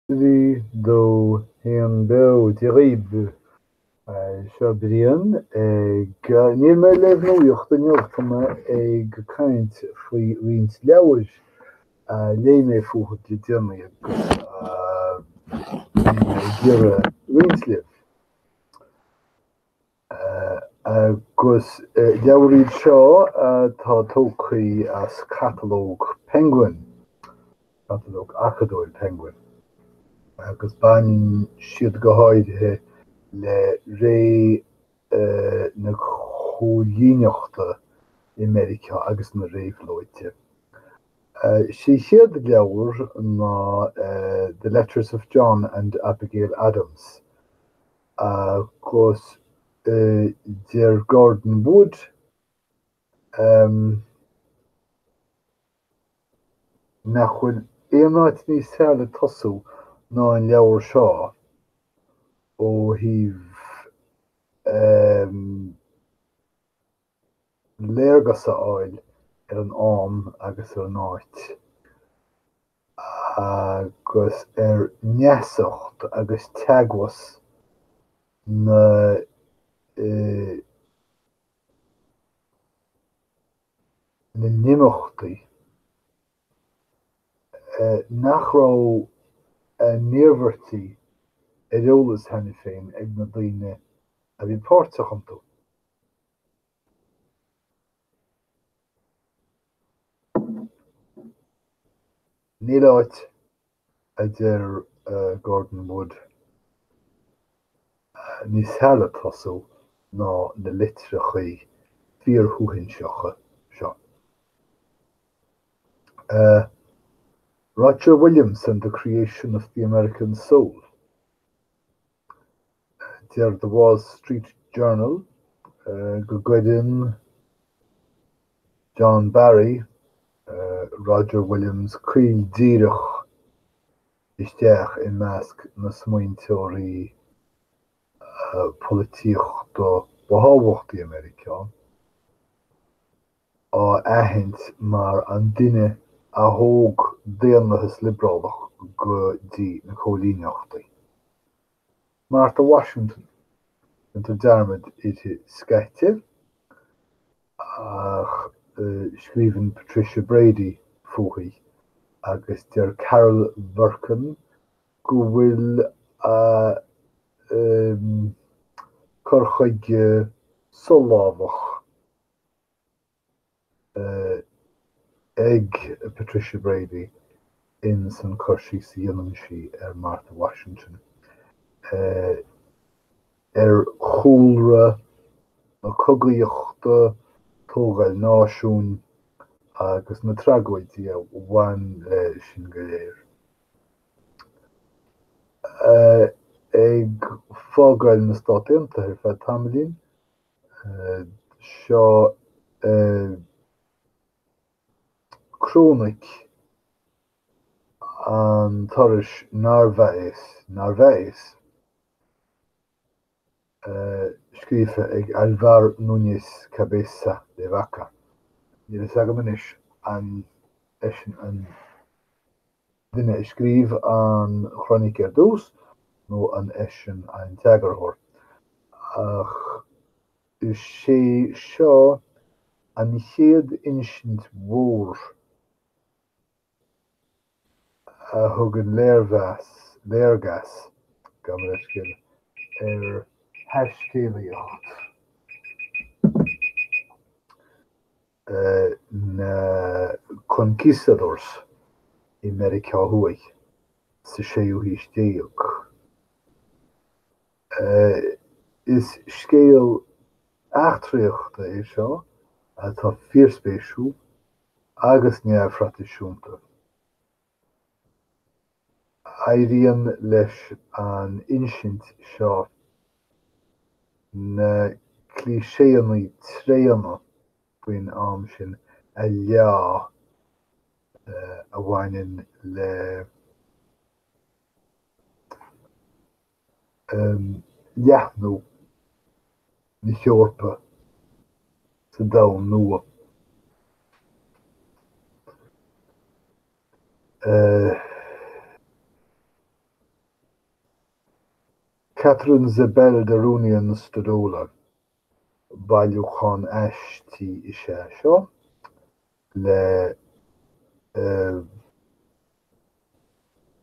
Dri do hen beo dirib Shabrian ag níl me leh nuocht an jocht yma ag kaint fwy rins leawr le me fuch de dyrni gira rins liv. Agus leawrid seo tá tócaí as catalóg penguin, catalóg acadóil penguin. Agus bain siad go háidthe le ré na cholíneachta America agus na réiflóite. Sí siad leabhar ná The Letters of John and Abigail Adams agus dear Gordon Wood nach chuil éonáit níos seaile tosú ná an leabhar seo ó híh léargas a áil ar an am agus ar an áit agus ar neasacht agus teagwas na na nimachtaí nach rá níomhartaí eolalas hena féin ag na daoine a bhí páirteach an tú. Níl áit a deir Gordon Wood níos heile tosú ná na litreachaí fíorthúthainseacha seo. Roger Williamson, The Creation of the American Soul. Dear the Wall Street Journal, Gugudin, John Barry, Roger Williams, Creel Dírach, isteach in measc na smaointeoirí políocht do bhábhachtaí Americán á aithint mar an duine a thóg déanachas liberálach go dtí na cholíneachtaí. Martha Washington, tar dearmid ite scaite ach scríbhann Patricia Brady fuachaí agus deir Carol Burken go bhfuil corchaige solámhach ag Patricia Brady in san chuirsí sa dhéanann sí ar Martha Washington. Chúlra na cogaíochta tógáil náisiún agus na tragóidí a bhain le sin go léir. Ag fágáil na Stát Aontaithe feadh tamilín seo crónic an turais Narváez scríofa ag Álvaro Núñez Cabeza de Vaca. Níl is agam inis an duine scríb an chrónic ar dús nó an eisean an teagarthóir. Ach is sé seo an chéad insint mhór a thugann léargas gan leiscil ar theiscéalaíocht na conquistadors America thuaidh sa séú híos déag. Is scéal eachtraíochta é seo atá fíorspéisiú agus neamhphratasúnta. Éiríonn leis an insint seo na cliséanaí tréanna faoin am sin a leá a bhaineann le leathnú na Seorpa sa domhan nua. Catherine Zabel de Rúnian Stadola bailúchan eisttí isise seo le uh,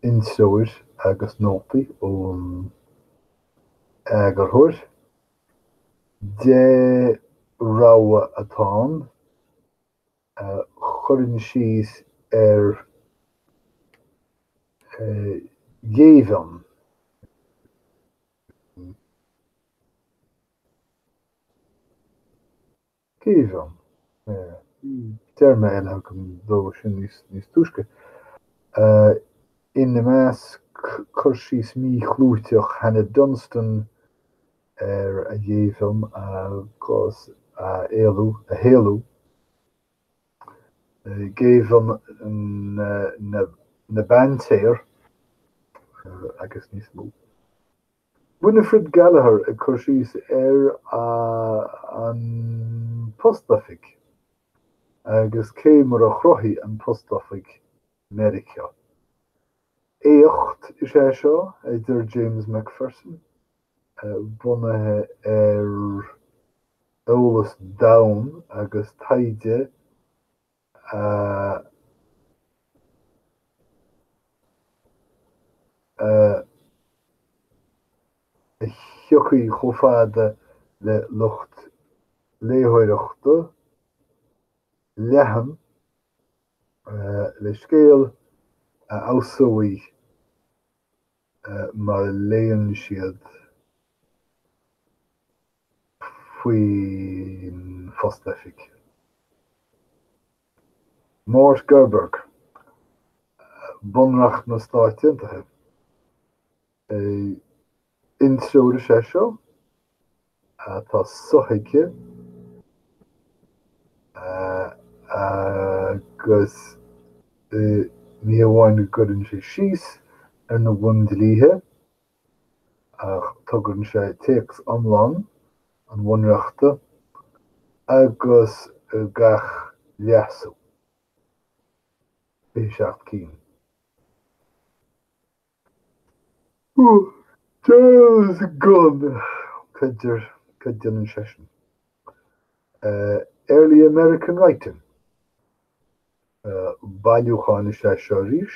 inseoir agus nótaí ón agarthúir. Dé rogha atá chuireann síos ar ghéamhan. Ghéamhan. Dearma eile go dó sin níos túisce. Ina meas chuir síos míchlúiteach Hannah Dunstan ar a dhéamhan agus a héalú. Géamhan na bantéir agus níos mó. Winifred Gallagher a chuir síos ar an postafig agus cé mar a chruthí an postafig America. Éocht is seo idir James Macpherson bunathe ar eolas Down agus taide thiocfaí chomh fada le lucht léitheoireachta leathan le scéal a fhosóidh mar léann siad faoin phostafig. Mort Gerberg bunreacht na Stáit Aontaithe inseoir is seo tá sochaige agus ní amháin gcuireann sé síos ar na bhundlíthe ach tugann sé téacs iomlán an bhunreachta agus gach leasú. Béiseacht cín. Charles Gunn chuidir an sesin. Early American writing. Bailúchan is seo ríis.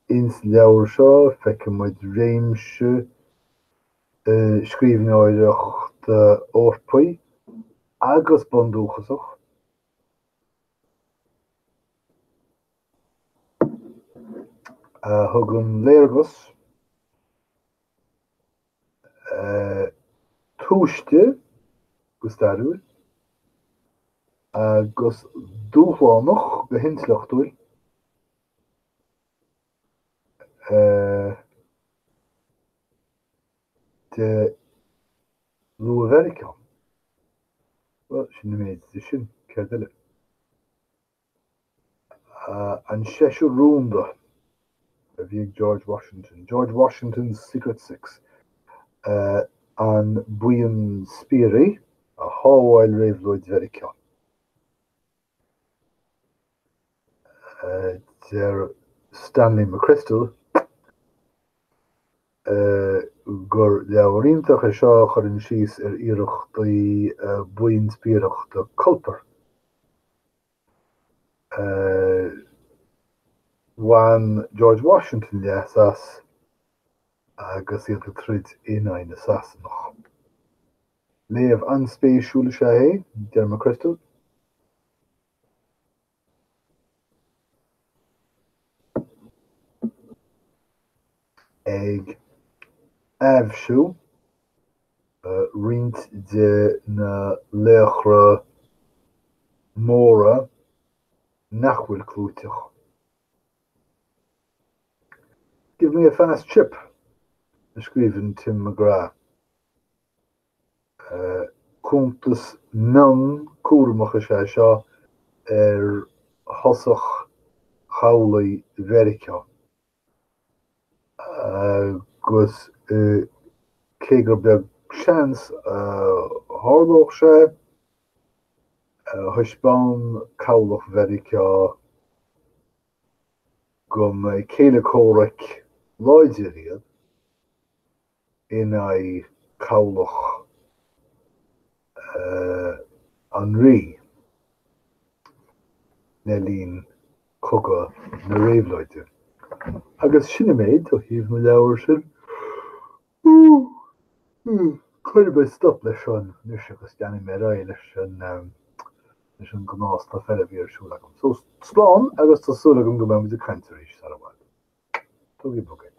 Ins leabhar seo feicim muid réimse scríbhneoireachta orpaí agus bundúchasach. Thugann léargas túiste go stairiúil agus dúshlánach go hinsleachtúil de Luamérica. Well, sin na méid sin céir duile. An seisiú rúnda a bhí George Washington. George Washington's Secret Six. An buan spíoraí a hábháil réabhlóid Mheireachta. Der Stanley McChrystal gur leabharíontach seo chuireann síos ar iarrachtaí buan spíoireachta culpar. Bhain George Washington leasas agus iad go trid éanaí na Sasanach. Léamh anspéisiúla sé dear McChrystal. Ag aimhsú riint de na léachra móra nachhfuil clúiteach. Give me a fast chip, scríbhinn Tim McGrath. Cúntas non cuairmeacha sé seo ar thosach chabhlaí Mheireachta. Agus cé gur beag seans tharlóch sé thuispáin cabhlach Mheireachta go céile córaich láidir iad ina callach an rí le lín coga na réimhleide. Agus sinna méid ó híomh na leabhar sin chuir be stop leis an nus agus deanna mé ra leis an gnáás tá fellile bhí arsúlagam. So sláán agus tásúlagam go mé de cantaréis ar bhil. Tugaí bogé.